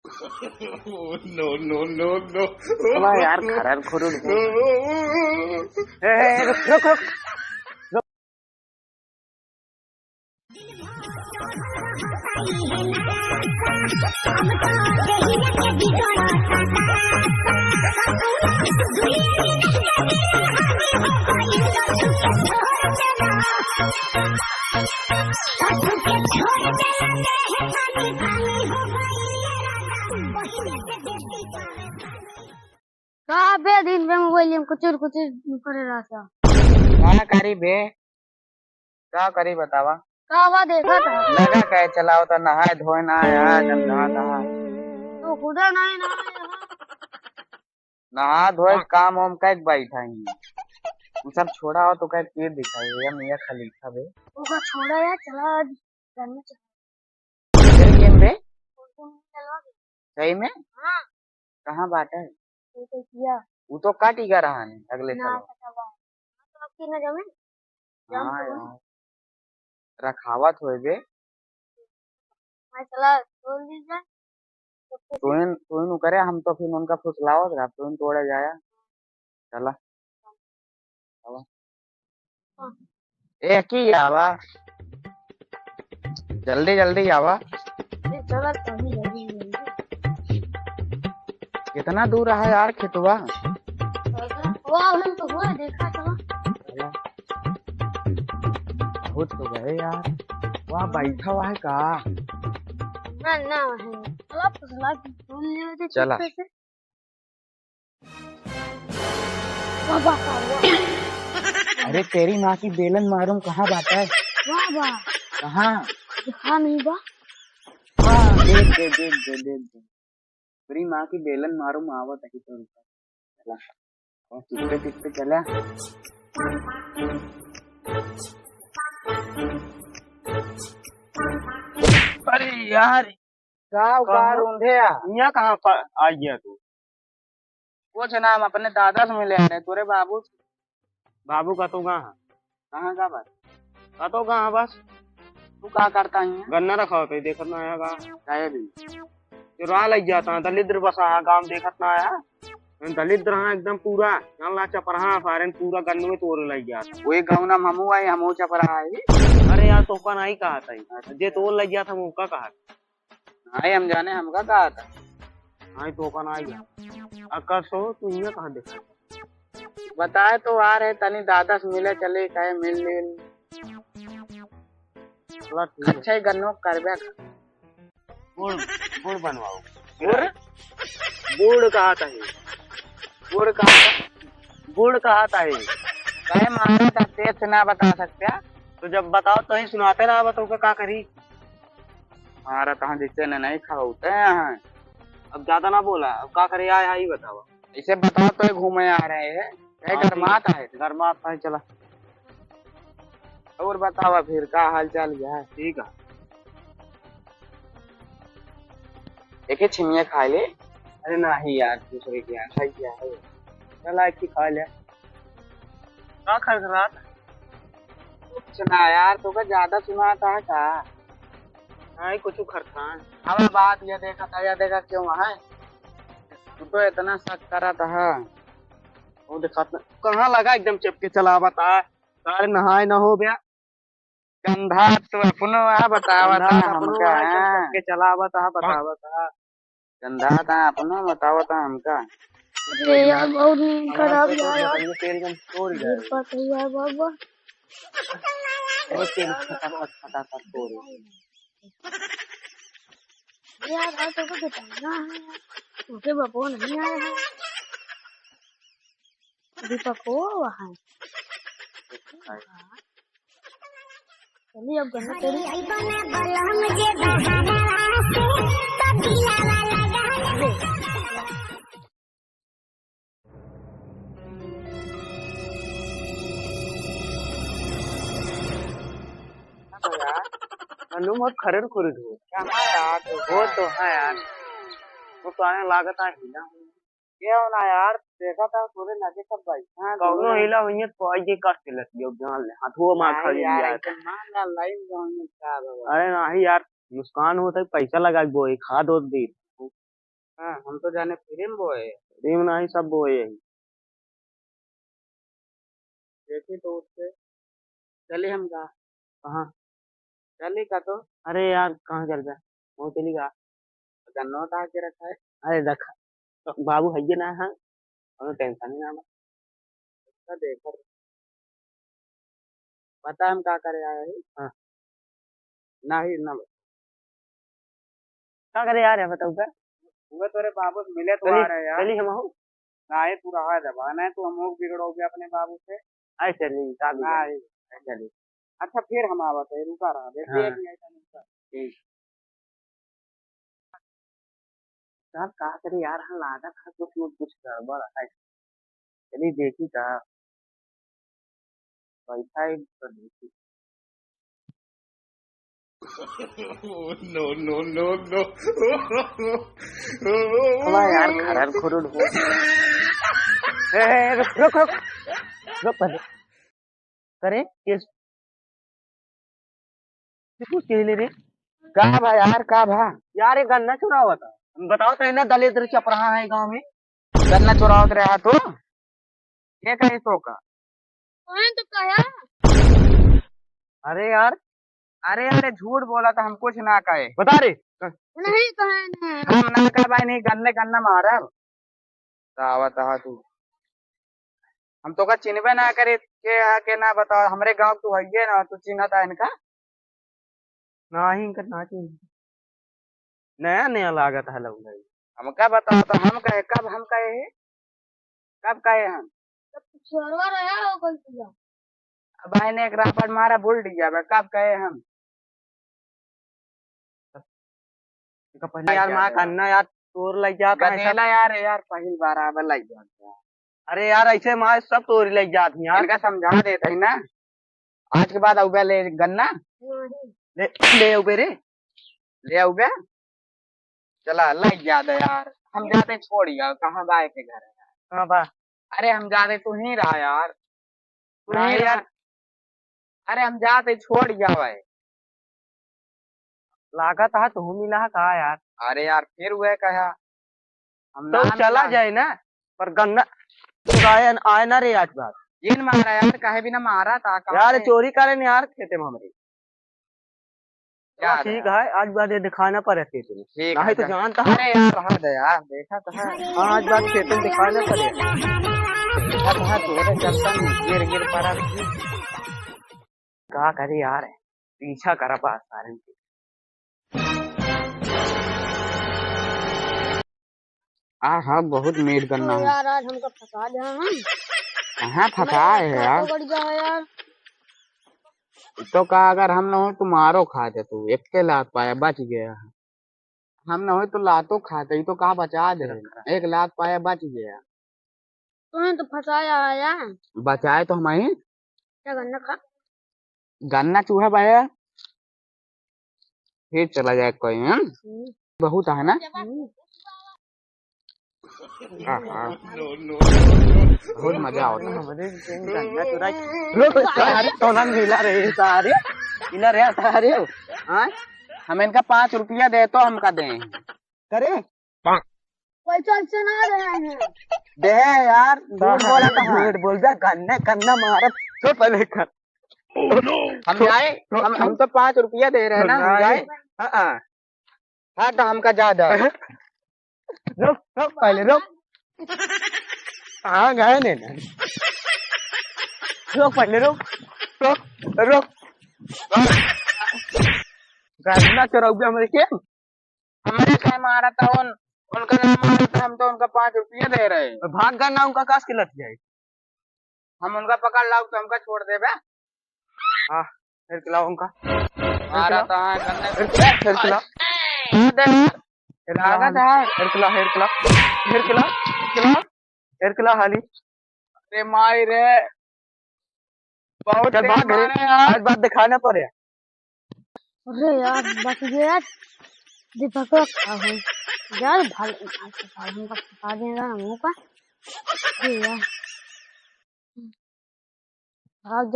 No, no, no, no. अबा यार खरर खुरुड़ दे। रुक रुक रुक रुक। कहा बे दिन में मोबाइल में कुचर कुचर करे रहा था। क्या करी बे? क्या करी बतावा? कहा देखा था लगा कहे चलाओ तो नहाए धोए ना आया गंधा कहा तो खुदा नहीं ना नहा धोए काम वाम कैक बैठा ही वो सब छोड़ा हो तो कह तीर दिखाई या मियाँ खलीफा बे उसका छोड़ा यार चला करने चला तेरे गेम बे चलवा सही में हाँ कहाँ बात है तो किया वो तो काट ही रहा है अगले ना साल चलवा तो आपकी ना जमे जम हाँ तो यार रखावत होए बे मैं चला बोल दीजिए तुइन करे हम तो फिर उनका फुसलावत रहा तुइन तोड़े जाया चला ए की आवा जल्दी जल्दी आवा चला कभी जल्दी कितना दूर रहा यार खेतवा वाह हम तो हुआ देखा चला बहुत तो गए यार वहाँ बैठा हुआ है का ना ना है चला फुसला बोल ले दे चला बाबा अरे तेरी माँ की बेलन मारूं कहाँ बात है वाह वाह कहाँ दिखा नहीं बा हाँ देख दे देख दे देख दे तेरी माँ की बेलन मारूं आवत है तो चला और किसपे किसपे चला अरे यार का ऊंधे यहाँ कहाँ पर आ गया तू? कुछ ना हम अपने दादा से मिले आ रहे तोरे बाबू से। बाबू का तो कहाँ? कहाँ का बात का तो कहाँ बस तू क्या करता है गन्ना रखा होता है देखत ना आया कहाँ चाहे भी जो राह लग जाता दलिद्र बस आया गांव देखत ना आया दलिद्र हाँ एकदम पूरा यहाँ ला चपरहा फारेन पूरा गन्ने में तोड़ लग जाता वही गाँव ना हमू आई हमू चपरा आई अरे यार तो का नहीं कहा था जे तोड़ लग गया था मुका कहा हाँ हम जाने हमका कहा था हाँ तो का नहीं गया अक्कर सो तू यहाँ कहाँ देखा बताए तो आ रहे तनी दादा से मिले चले कहे मिल मिल चला ठीक है अच्छा ही गन्नो करबे गुड़ गुड़ बनवाओ गुड़ गुड़ कहा था गुड़ कहा गुड़ कहा था कहे मारा था तेज से ना बता सकते तो जब बताओ तो ही सुनाते रहा बताओ का करी हमारा कहाँ जिससे नहीं खाते हैं अब ज्यादा ना बोला अब का करे आया ही बताओ इसे बताओ तो घूमे आ रहे हैं कहे गरमात आए थे गरमात है चला और बतावा फिर का हाल चाल क्या है ठीक है देखे छिमिया खा ले अरे नहीं यार दूसरे के यहाँ खाई क्या है चला एक ही खा लिया क्या खा रहा था कुछ ना यार तो ज्यादा सुनाता है का हाँ कुछ खरता है अब बात ये देखा क्यों है तू तो इतना शक करा था वो देखा कहाँ लगा एकदम चपके चला बता अरे नहाए ना हो गया गंधा तो अपनो आ बतावा था हमका चपके चला बता बतावा था गंधा था अपनो बतावा था हमका अरे यार बहुत नींद खराब यार तेल कम तोड़ गया पता ही है बाबा वो तेल फटाफट तोड़ यार आज तो बताना है उनके बाबू नहीं आए हैं दीपक को वहाँ चलिए अब गन्ना बहुत खरीद खुरीद हो यार वो तो है यार वो तो आने लागत है हिला ये ना यार देखा था पूरे लगे सब भाई हां कौनो हिला हुई है तो आइए काट के लग गया जान ले हाथों मार खा लिया यार ना लाइव गाउन में क्या अरे नहीं यार नुकसान होता है पैसा लगा वो खाद और दे हाँ हम तो जाने फिल्म वो है। प्रेम नहीं सब वो है यही। देखी तो उससे चले हम कहा कहाँ? चले का तो अरे यार कहाँ चल गया? वो चली गया। गन्ना उठा के रखा है। अरे देखा तो बाबू है ना, हाँ हमें टेंशन ही ना बा। उसका देखा पता हम क्या करे आए हैं? हाँ ना ही ना क्या करे यार है बताओ क्या? वो तोरे बाबू से मिले तो चली आ रहे हैं यार। चली हम हो। ना ही तू रहा जबान है तो हम लोग बिगड़ोगे अपने बाबू से। अरे चली का भी ना चली। ही चलिए। अच्छा फिर हम आवत है रुका रहा देखिए हाँ। एक मिनट का ठीक। साहब क्या करे यार, हाँ लागा था कुछ गड़बड़ है। चली देखी का पैसा ही तो देखी। no, no, no, no. अबा यार खरल खुरुल हो। रुक रुक रुक रुक पहले करे किस कुछ ले रे। का भा यार का भा यार ये गन्ना चुरा हुआ था, बताओ तो ना दलित चपराहा है गांव में। गन्ना चुरावत रहा तो ये कहीं तो का कौन तो कहा? अरे यार अरे अरे झूठ बोला था हम कुछ ना कहे। बता रे। नहीं कहा नहीं। हम ना कह भाई नहीं गन्ने गन्ना मारा आवत हा तू हम तो का चिन्हबे ना करे के ना बताओ हमरे गांव तू है ना तू चिन्हता है इनका। ना ही इनका ना चाहिए। नया नया लागत है लग रही। हम क्या बताओ तो हम कहे कब हम कहे हैं? कब कहे हम छोरवा रहा हो कोई पूजा। भाई ने एक रापट मारा भूल दिया बे, कब कहे हम पहले यार माँ करना यार तोड़ लग जाता है सब। गनेला यार यार पहली बार आवे लग जाता अरे यार ऐसे माँ सब तोड़ लग जाती यार। इनका समझा देते है ना आज के बाद उगे ले गन्ना नहीं ले ले उबे रे। ले उगे चला लग जाते यार हम जाते छोड़ यार कहाँ बाय के घर है। हाँ बा अरे हम जाते तू ही रहा यार तू ही नहीं रहा। यार अरे हम जाते छोड़ गया भाई। लागत है तो मिला कहा यार। अरे यार फिर वह कहा हम तो नाम चला ना- जाए ना पर गन्ना चुराए आए ना रे आज बात। इन मारा यार कहे भी ना मारा था कहाँ यार से? चोरी करें यार खेते में हमारे। क्या ठीक है आज बात ये दिखाना पड़े खेते में। ठीक नहीं है तो चल। जानता है। अरे यार रहा दे यार देखा तो है हाँ आज बात खेते में दिखाना पड़े। देखा तो है तोरे चलता नहीं गिर गिर पड़ा क्या करे यार पीछा करा पास सारे। हाँ बहुत मीट गन्ना तो है। यार आज हमको फंसा दिया हम। कहाँ फंसा है यार बढ़ गया है यार। तो कहा अगर हम न हो तो मारो खाते तू एक के लात पाया बच गया। हम न हो तो लातो खाते ही तो कहा बचा दे एक लात पाया बच गया। तुम्हें तो फंसाया है यार। बचाए तो हम ही क्या करना खा? गन्ना चूहा पाया फिर चला जाए कोई बहुत है ना। हाँ, No, no, no, बहुत मजा आता है। हमारे गन्ना चुराई लोग सारे सोना मिला रहे सारे मिला रहे सारे। हाँ हम इनका 5 रुपया दे तो हमका दें करे पैसा से ना रहे हैं। दे यार झूठ बोला तो हाँ। झूठ बोल जा गन्ना गन्ना मारा तो पहले कर। हम जाए हम तो 5 रुपया दे रहे हैं ना हम जाए। हाँ हाँ तो हमका ज्यादा रुक रुक पहले रुक। हाँ गए ने रुक पहले रुक रुक रुक गन्ना चुराओगे हमारे के। हमारे क्या मारा था उनका नाम मारा था हम तो उनका 5 रुपया दे रहे हैं। भाग गन्ना उनका काश के लत जाए। हम उनका पकड़ लाओ तो हमका छोड़ दे बे। हाँ फिर खिलाओ उनका। मारा था गन्ने फिर खिलाओ लागत है। फिर खिलाओ फिर खिलाओ फिर खिलाओ खिलाओ फिर खिलाओ हाली। अरे माई रे बहुत चल भाग तेज गए मारे यार। आज बात दिखाना पड़े। अरे यार बच गया। दीपक को खा हूँ यार भाग हमका फंसा देगा मुँह का। अरे यार भाग जा।